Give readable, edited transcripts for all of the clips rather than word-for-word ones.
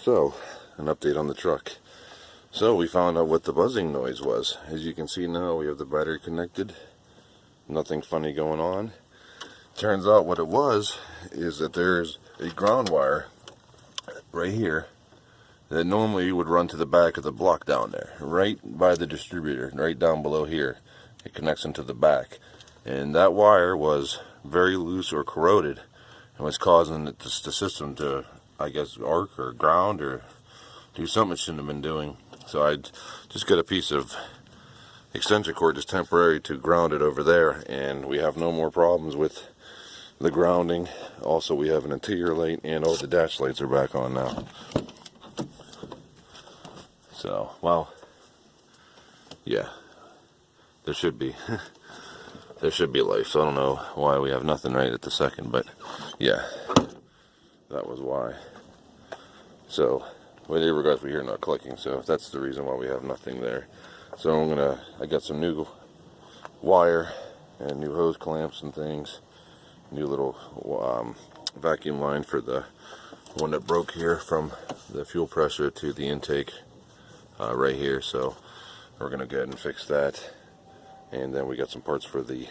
So, an update on the truck. So we found out what the buzzing noise was. As you can see now, we have the battery connected. Nothing funny going on. Turns out what it was is that there's a ground wire right here that normally would run to the back of the block down there, right by the distributor, right down below here. It connects into the back. And that wire was very loose or corroded and was causing the system to, I guess, arc or ground or do something it shouldn't have been doing. So I just got a piece of extension cord, just temporary, to ground it over there, and we have no more problems with the grounding. Also, we have an interior light, and all the dash lights are back on now. So, well, yeah, there should be there should be life. So I don't know why we have nothing right at the second, but yeah, that was why. So, regardless, we hear not clicking, so that's the reason why we have nothing there. So I got some new wire and new hose clamps and things, new little vacuum line for the one that broke here from the fuel pressure to the intake right here. So we're gonna go ahead and fix that, and then we got some parts for the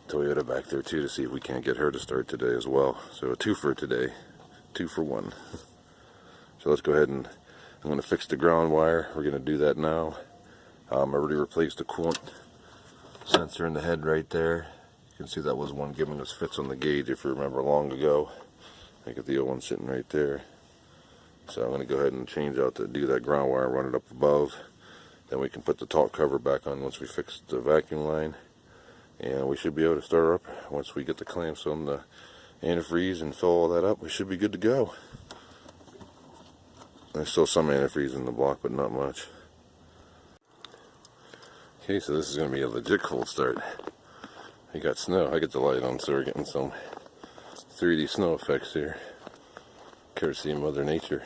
Toyota back there too, to see if we can't get her to start today as well. So a 2 for today, 2 for 1. So let's go ahead and I'm going to fix the ground wire. We're going to do that now. I already replaced the coolant sensor in the head right there. You can see that was one giving us fits on the gauge, if you remember, long ago. I got the old one sitting right there. So I'm going to go ahead and change out to do that ground wire, run it up above. Then we can put the top cover back on once we fix the vacuum line. And we should be able to start her up once we get the clamps on the antifreeze and fill all that up. We should be good to go. There's still some antifreeze in the block, but not much. Okay, so this is going to be a legit cold start. We got snow. I get the light on, so we're getting some 3D snow effects here. Courtesy of Mother Nature.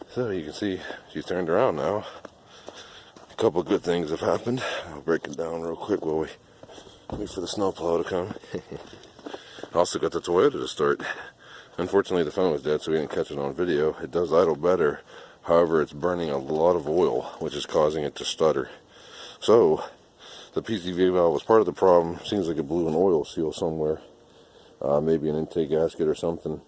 So you can see she's turned around now. A couple good things have happened. I'll break it down real quick while we wait for the snowplow to come. I also got the Toyota to start. Unfortunately, the phone was dead, so we didn't catch it on video. It does idle better. However, it's burning a lot of oil, which is causing it to stutter. So, the PCV valve was part of the problem. Seems like it blew an oil seal somewhere. Maybe an intake gasket or something,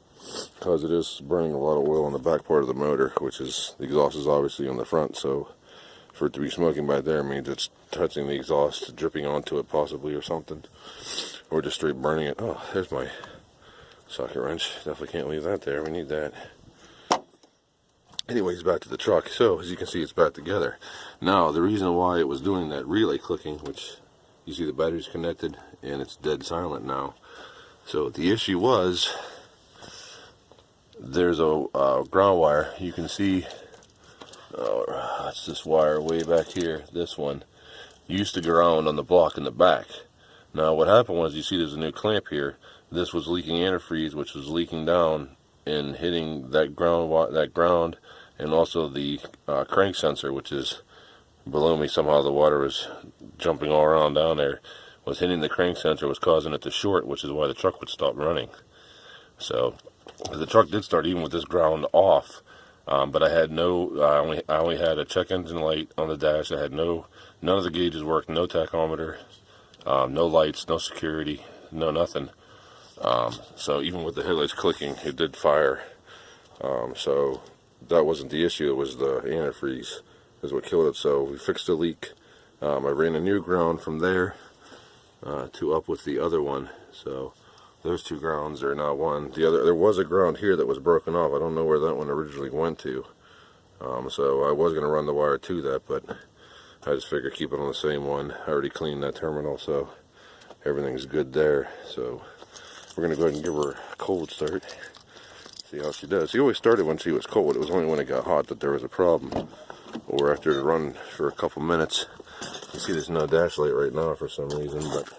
because it is burning a lot of oil on the back part of the motor, which is, the exhaust is obviously on the front, so for it to be smoking by there means it's touching the exhaust, dripping onto it possibly or something, or just straight burning it. Oh, there's my socket wrench. Definitely can't leave that there. We need that. Anyways, back to the truck. So, as you can see, it's back together. Now, the reason why it was doing that relay clicking, which you see the battery's connected and it's dead silent now. So, the issue was there's a ground wire. You can see, that's this wire way back here. This one used to ground on the block in the back. Now, what happened was, you see there's a new clamp here. This was leaking antifreeze, which was leaking down and hitting that ground, and also the crank sensor, which is below me. Somehow the water was jumping all around down there, was hitting the crank sensor, was causing it to short, which is why the truck would stop running. So the truck did start even with this ground off, but I had no. I only had a check engine light on the dash. I had none of the gauges worked, no tachometer, no lights, no security, no nothing. So even with the headlights clicking, it did fire. So that wasn't the issue. It was the antifreeze is what killed it. So we fixed the leak. I ran a new ground from there to up with the other one. So those two grounds are now one. There was a ground here that was broken off. I don't know where that one originally went to. So I was going to run the wire to that, but I just figured keep it on the same one. I already cleaned that terminal, so everything's good there. So we're going to go ahead and give her a cold start. See how she does. She always started when she was cold. It was only when it got hot that there was a problem. Or after it run for a couple minutes. You see there's no dash light right now for some reason, but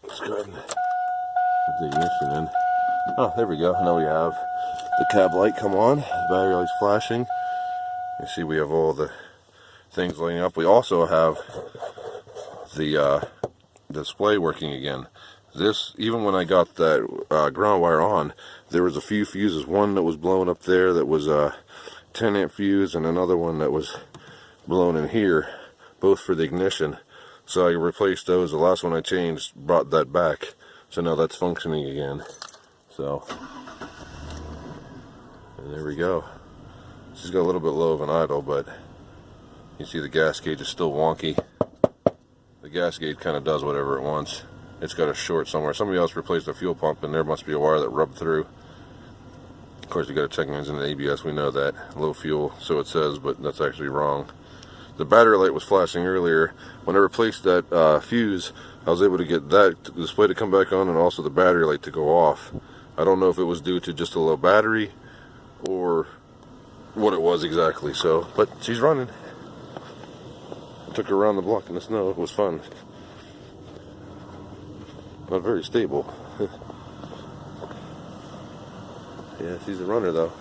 let's go ahead and put the ignition in. Oh, there we go. Now we have the cab light come on. The battery light's flashing. You see we have all the things lighting up. We also have the display working again. This, even when I got that ground wire on, there was a few fuses. One that was blown up there that was a 10 amp fuse, and another one that was blown in here, both for the ignition. So I replaced those. The last one I changed brought that back, so now that's functioning again. So, and there we go. She's got a little bit low of an idle, but you see the gas gauge is still wonky. The gas gauge kind of does whatever it wants. It's got a short somewhere. Somebody else replaced the fuel pump, and there must be a wire that rubbed through. Of course, you got to check engine and ABS. We know that low fuel, so it says, but that's actually wrong. The battery light was flashing earlier. When I replaced that fuse, I was able to get that display to come back on, and also the battery light to go off. I don't know if it was due to just a low battery or what it was exactly. So, but she's running. I took her around the block in the snow. It was fun. Not very stable. Yeah, she's a runner though.